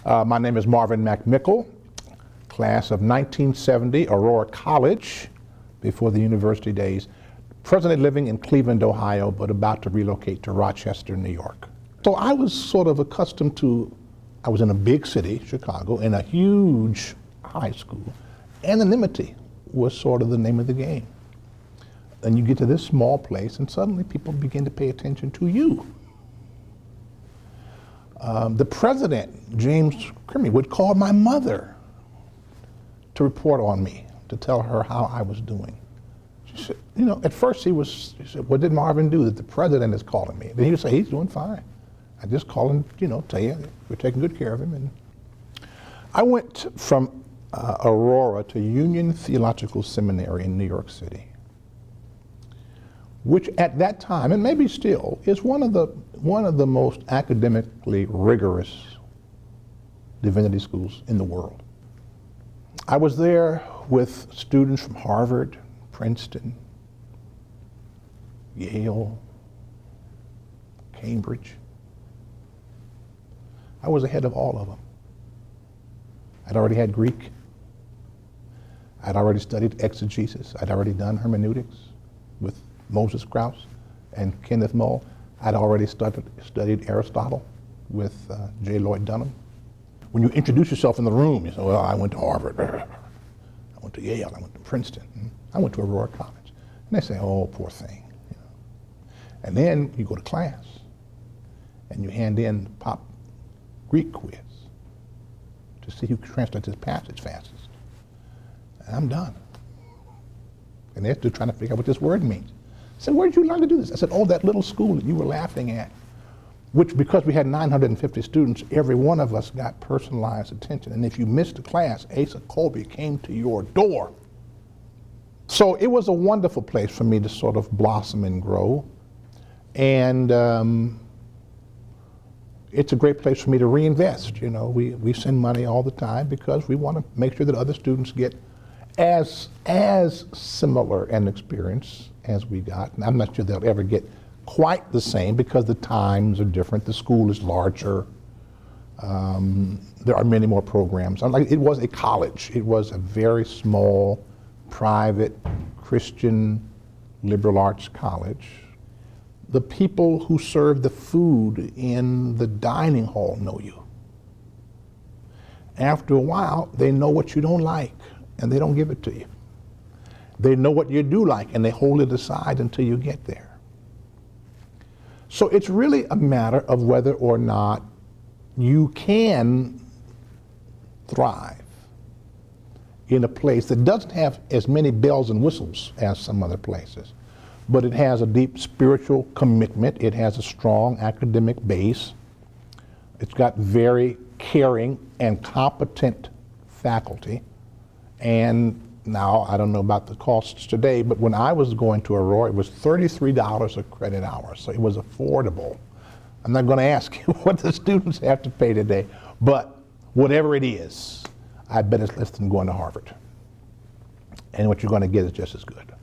My name is Marvin McMickle, class of 1970, Aurora College, before the university days. Presently living in Cleveland, Ohio, but about to relocate to Rochester, New York. So I was sort of accustomed to, I was in a big city, Chicago, in a huge high school. Anonymity was sort of the name of the game. And you get to this small place and suddenly people begin to pay attention to you. The president, James Crimmy, would call my mother to report on me, to tell her how I was doing. She said, you know, at first she said, what did Marvin do that the president is calling me? Then he would say, he's doing fine. I just call him, you know, tell you we're taking good care of him. And I went from Aurora to Union Theological Seminary in New York City, which at that time, and maybe still, is one of the most academically rigorous divinity schools in the world. I was there with students from Harvard, Princeton, Yale, Cambridge. I was ahead of all of them. I'd already had Greek. I'd already studied exegesis. I'd already done hermeneutics with Moses Krauss and Kenneth Mull. I'd already studied Aristotle with J. Lloyd Dunham. When you introduce yourself in the room, you say, well, I went to Harvard, I went to Yale, I went to Princeton, I went to Aurora College. And they say, oh, poor thing. You know. And then you go to class and you hand in the pop Greek quiz to see who can translate this passage fastest. And I'm done. And they're still trying to figure out what this word means. I said, where did you learn to do this? I said, oh, that little school that you were laughing at, which because we had 950 students, every one of us got personalized attention. And if you missed a class, Asa Colby came to your door. So it was a wonderful place for me to sort of blossom and grow. And it's a great place for me to reinvest. You know, we send money all the time because we want to make sure that other students get as similar an experience as we got. And I'm not sure they'll ever get quite the same because the times are different. The school is larger. There are many more programs. It was a college. It was a very small, private, Christian, liberal arts college. The people who serve the food in the dining hall know you. After a while, they know what you don't like, and they don't give it to you. They know what you do like, and they hold it aside until you get there. So it's really a matter of whether or not you can thrive in a place that doesn't have as many bells and whistles as some other places, but it has a deep spiritual commitment. It has a strong academic base. It's got very caring and competent faculty. And now, I don't know about the costs today, but when I was going to Aurora, it was $33 a credit hour, so it was affordable. I'm not going to ask you what the students have to pay today, but whatever it is, I bet it's less than going to Harvard. And what you're going to get is just as good.